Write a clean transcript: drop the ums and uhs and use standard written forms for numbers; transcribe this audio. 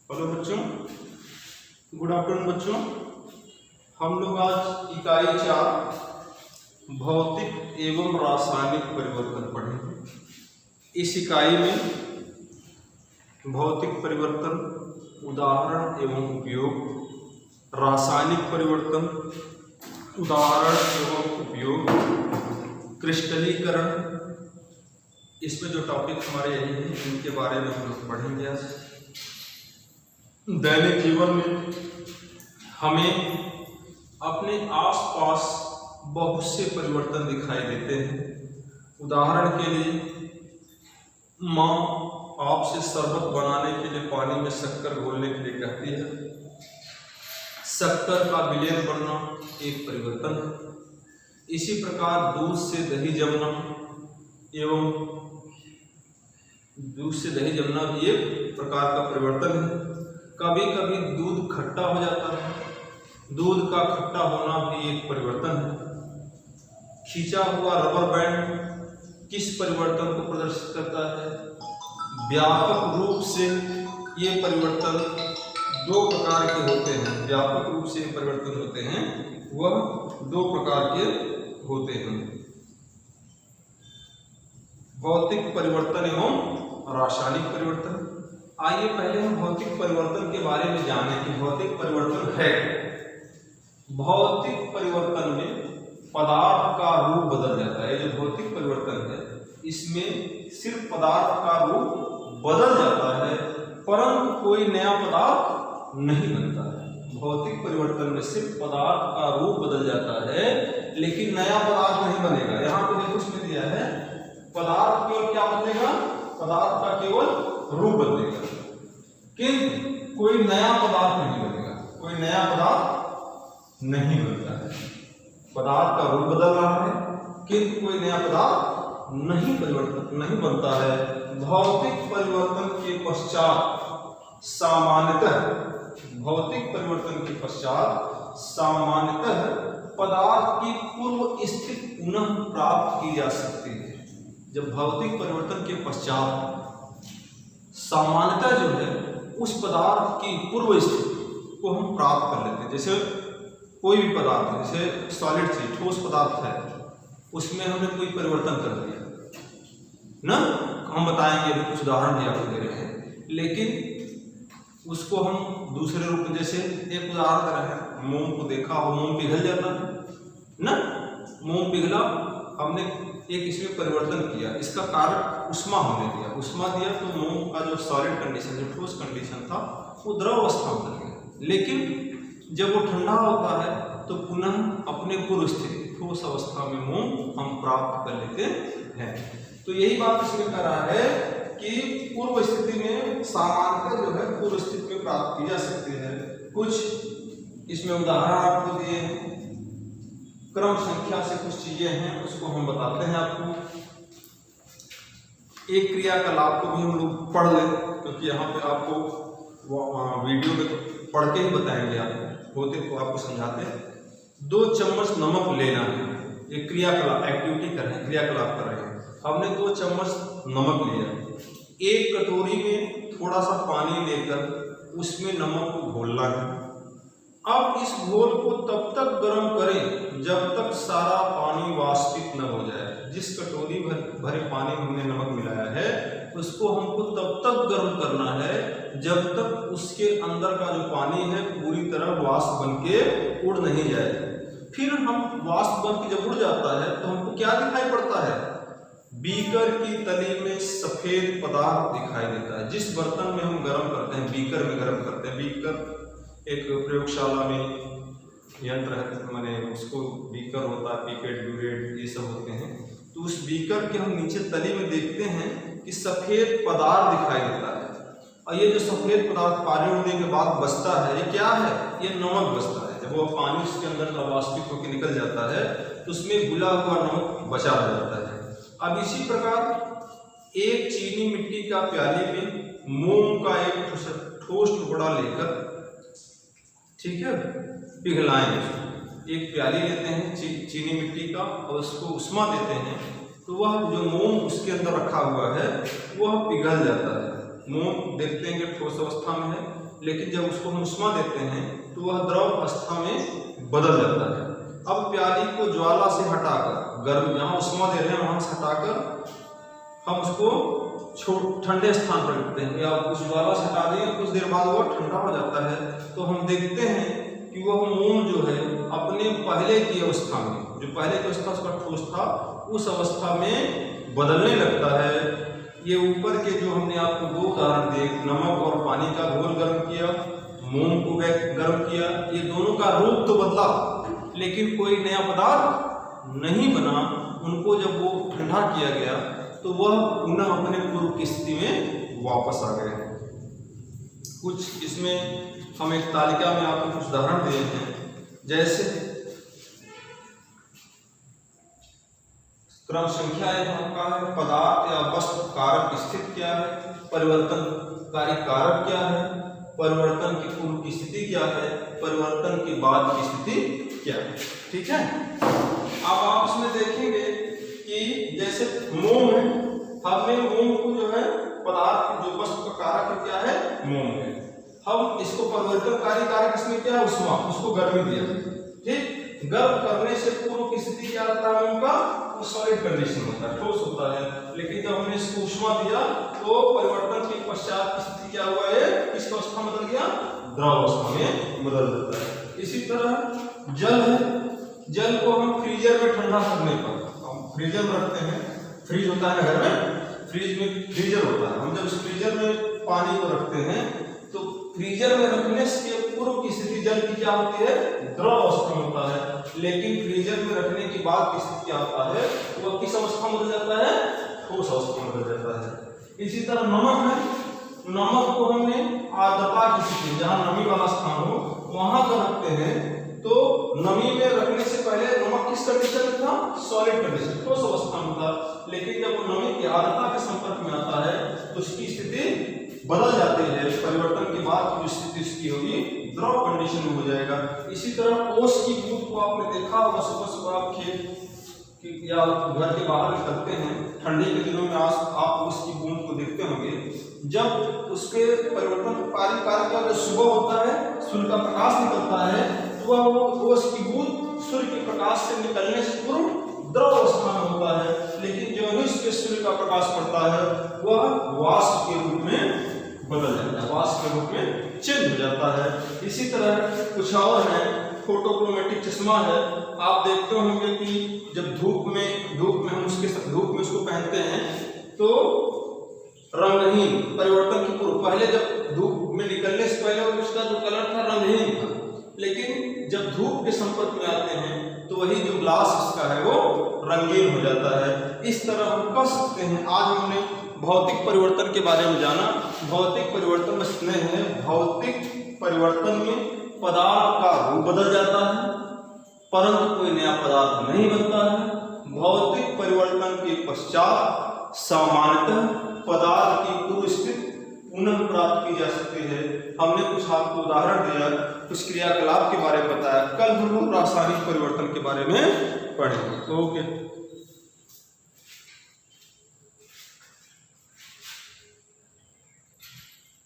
Hello बच्चों, good afternoon बच्चों। हम लोग आज इकाई 4 भौतिक एवं रासायनिक परिवर्तन पढ़ेंगे। इस इकाई में भौतिक परिवर्तन, उदाहरण एवं उपयोग, रासायनिक परिवर्तन, उदाहरण एवं उपयोग, क्रिस्टलीकरण, इसमें जो टॉपिक हमारे यही हैं इनके बारे में हम लोग पढ़ेंगे। आज दैनिक जीवन में हमें अपने आसपास बहुत से परिवर्तन दिखाई देते हैं। उदाहरण के लिए माँ आपसे शरबत बनाने के लिए पानी में शक्कर घोलने के लिए कहती है। शक्कर का विलयन बनना एक परिवर्तन है। इसी प्रकार दूध से दही जमना भी एक प्रकार का परिवर्तन है। कभी कभी दूध खट्टा हो जाता है, दूध का खट्टा होना भी एक परिवर्तन है। खींचा हुआ रबर बैंड किस परिवर्तन को प्रदर्शित करता है? व्यापक रूप से ये परिवर्तन दो प्रकार के होते हैं। व्यापक रूप से परिवर्तन होते हैं, वह दो प्रकार के होते हैं, भौतिक परिवर्तन एवं रासायनिक परिवर्तन। आइए पहले हम भौतिक परिवर्तन के बारे में जानें कि भौतिक परिवर्तन है। भौतिक परिवर्तन में पदार्थ का रूप बदल जाता है। जो भौतिक परिवर्तन है इसमें सिर्फ पदार्थ का रूप बदल जाता है, परंतु कोई नया पदार्थ नहीं बनता है। भौतिक परिवर्तन में सिर्फ पदार्थ का रूप बदल जाता है, लेकिन नया पदार्थ नहीं बनेगा। यहाँ पे देखो इसमें दिया है पदार्थ केवल क्या बदलेगा? पदार्थ का केवल रूप बदलेगा, किंतु कोई नया पदार्थ नहीं बनेगा। कोई नया पदार्थ नहीं बनता है। पदार्थ का रूप बदल रहा है, किंतु कोई नया पदार्थ नहीं बनता है। भौतिक परिवर्तन के पश्चात सामान्यतः पदार्थ की पूर्व स्थिति पुनः प्राप्त की जा सकती है। जब भौतिक परिवर्तन के पश्चात सामान्यतः जो है उस पदार्थ की पूर्व स्थिति को हम प्राप्त कर लेते हैं। जैसे कोई भी पदार्थ है, जैसे सॉलिड चीज, ठोस पदार्थ है, उसमें हमने कोई परिवर्तन कर दिया ना, हम बताएंगे, अभी कुछ उदाहरण भी आपको दे रहे हैं। लेकिन उसको हम दूसरे रूप में, जैसे एक उदाहरण दे रहे हैं, मोम को देखा हो, मोम पिघल जाता है ना, मोम पिघला, हमने एक इसमें परिवर्तन किया, इसका कारण उष्मा होने दिया। उष्मा दिया तो मोम का जो सॉलिड कंडीशन, जो ठोस कंडीशन था, वो द्रव अवस्था में चल गया। लेकिन जब वो ठंडा होता है तो पुनः अपने पूर्व स्थिति ठोस अवस्था में मोम हम प्राप्त कर लेते हैं। तो यही बात इसमें कह रहा है कि पूर्व स्थिति में सामान्यतः जो है पूर्व स्थिति में प्राप्त की जा सकती है। कुछ इसमें उदाहरण आपको दिए हैं, क्रम संख्या से कुछ चीजें हैं, उसको हम बताते हैं आपको। एक क्रियाकलाप को भी हम लोग पढ़ लें, क्योंकि यहाँ पे आपको वीडियो में तो पढ़ के ही बताएंगे, आप होते तो आपको समझाते हैं। 2 चम्मच नमक लेना है, एक क्रियाकलाप, एक्टिविटी कर रहे हैं, क्रियाकलाप कर रहे हैं। हमने 2 चम्मच नमक लिया, एक कटोरी में थोड़ा सा पानी लेकर उसमें नमक को घोलना है। अब इस घोल को तब तक गर्म करें जब तक सारा पानी वाष्पित न हो जाए। जिस कटोरी भरे पानी में हमने नमक मिलाया है उसको हमको तब तक गर्म करना है जब तक उसके अंदर का जो पानी है पूरी तरह वाष्प बन के उड़ नहीं जाए। फिर हम वाष्प बन के जब उड़ जाता है तो हमको क्या दिखाई पड़ता है? बीकर की तली में सफेद पदार्थ दिखाई देता है। जिस बर्तन में हम गर्म करते हैं, बीकर में गर्म करते हैं, बीकर एक प्रयोगशाला में यंत्र है, मैंने उसको बीकर होता है, पिपेट, ब्यूरेट, ये सब होते हैं। तो उस बीकर के हम नीचे तली में देखते हैं कि सफेद पदार्थ दिखाई देता है, और ये जो सफेद पदार्थ पानी उड़ने के बाद बचता है, ये क्या है? ये नमक बचता है। जब वो पानी उसके अंदर वाष्पित होकर निकल जाता है तो उसमें घुला हुआ नमक बचा रह जाता है। अब इसी प्रकार एक चीनी मिट्टी का प्याली में मोम का एक ठोस टुकड़ा लेकर, ठीक है, पिघलाएंगे। एक प्याली लेते हैं चीनी मिट्टी का और उसको उष्मा देते हैं, तो वह जो मोम उसके अंदर रखा हुआ है वह पिघल जाता है। मोम देखते हैं कि ठोस अवस्था में है, लेकिन जब उसको हम उष्मा देते हैं तो वह द्रव अवस्था में बदल जाता है। अब प्याली को ज्वाला से हटाकर, गर्म जहाँ उष्मा दे रहे हैं वहां से हटाकर हम उसको ठंडे स्थान पर रखते हैं, या उस ज्वाला से हटा दें, कुछ देर बाद वह ठंडा हो जाता है तो हम देखते हैं कि वह मोम जो है अपने पहले की अवस्था में, जो पहले की अवस्था उसका ठोस था, उस अवस्था में बदलने लगता है। ये ऊपर के जो हमने आपको दो उदाहरण दिए, नमक और पानी का घोल गर्म किया, मोम को गर्म किया, ये दोनों का रूप तो बदला लेकिन कोई नया पदार्थ नहीं बना। उनको जब वो ठंडा किया गया तो वह पुनः अपने पूर्व की स्थिति में वापस आ गए। कुछ इसमें हम एक तालिका में आपको कुछ उदाहरण दिए हैं, जैसे क्रम संख्या यहाँ का है, पदार्थ या वस्तु कारक स्थिति क्या है, परिवर्तनकारी कारक क्या है, परिवर्तन की पूर्व की स्थिति क्या है, परिवर्तन के बाद की स्थिति क्या है। ठीक है, अब आप इसमें देखेंगे कि जैसे मोम है, हमने मोम को जो है पदार्थ जो वस्तु का कारक क्या है, मोम है। हम इसको परिवर्तनकारी कारक इसमें क्या है, उष्मा, उसको गर्मी दिया। ठीक, गर्म करने से पूर्व की स्थिति क्या रहता है मोम का, वो सॉलिड कंडीशन होता है, ठोस होता है। लेकिन जब हमने इसको उष्मा दिया तो परिवर्तन के पश्चात की स्थिति क्या हुआ है, किस अवस्था में बदल गया, द्रव अवस्था में बदल जाता है। इसी तरह जल है, जल को हम फ्रीजर में ठंडा करने पर, हम फ्रीजर में रखते हैं, फ्रीज होता है घर में, फ्रीज में फ्रीजर होता है, हम जब उस फ्रीजर में पानी को रखते हैं तो फ्रीजर में रखने से पूर्व की स्थिति जल की क्या होती है, द्रव अवस्था में होता है। लेकिन फ्रीजर में रखने के बाद की स्थिति क्या होता है, वह किस अवस्था में बदल जाता है, ठोस अवस्था में बदल जाता है। इसी तरह नमक है, नमक को हमने आर्द्रता की स्थिति, जहाँ नमी वाला स्थान हो वहां पर रखते हैं तो नमी में रखने से पहले नमक किस कंडीशन में था, सॉलिड कंडीशन, ठोस अवस्था में था। लेकिन जब वो नमी की आर्द्रता के संपर्क में आता है तो उसकी स्थिति बदल जाती है, परिवर्तन के बाद की जो स्थिति इसकी होगी द्रव कंडीशन में हो जाएगा। इसी तरह ओस की बूंद को आपने देखा होगा, सुबह सुबह आप खेत या घर के बाहर निकलते हैं, ठंडी के दिनों में आप उसकी बूंद को देखते होंगे, जब उसके परिवर्तनकारी कारक का जो सुबह होता है, सूर्य का प्रकाश निकलता है तो वह ओस की बूंद सूर्य के प्रकाश से निकलने से पूर्व द्रव अवस्था में होता है। लेकिन जो ही इसके सूर्य का प्रकाश पड़ता है वह वाष्प के रूप में बदल जाता है, वाष्प के रूप में चेंज हो जाता है। इसी तरह कुछ और है, फोटोक्रोमेटिक चश्मा है, आप देखते होंगे कि जब धूप में हम उसको पहनते हैं तो रंगहीन, परिवर्तन की पूर्व, पहले जब धूप में निकलने से पहले उसका जो कलर था रंगहीन था, लेकिन जब धूप के संपर्क में आते हैं तो वही जो ग्लास उसका है वो रंगीन हो जाता है। इस तरह हम कह सकते हैं, आज हमने भौतिक परिवर्तन के बारे में जाना। भौतिक परिवर्तन बस इतने हैं, भौतिक परिवर्तन में पदार्थ का रूप बदल जाता है परंतु कोई नया पदार्थ नहीं बनता है। भौतिक परिवर्तन के पश्चात सामान्यतः पदार्थ की पूर्व स्थिति पुनः प्राप्त की जा सकती है। हमने कुछ आपको उदाहरण दिया, कुछ क्रियाकलाप के बारे में बताया। कल हम लोग रासायनिक परिवर्तन के बारे में पढ़ेंगे। ओके।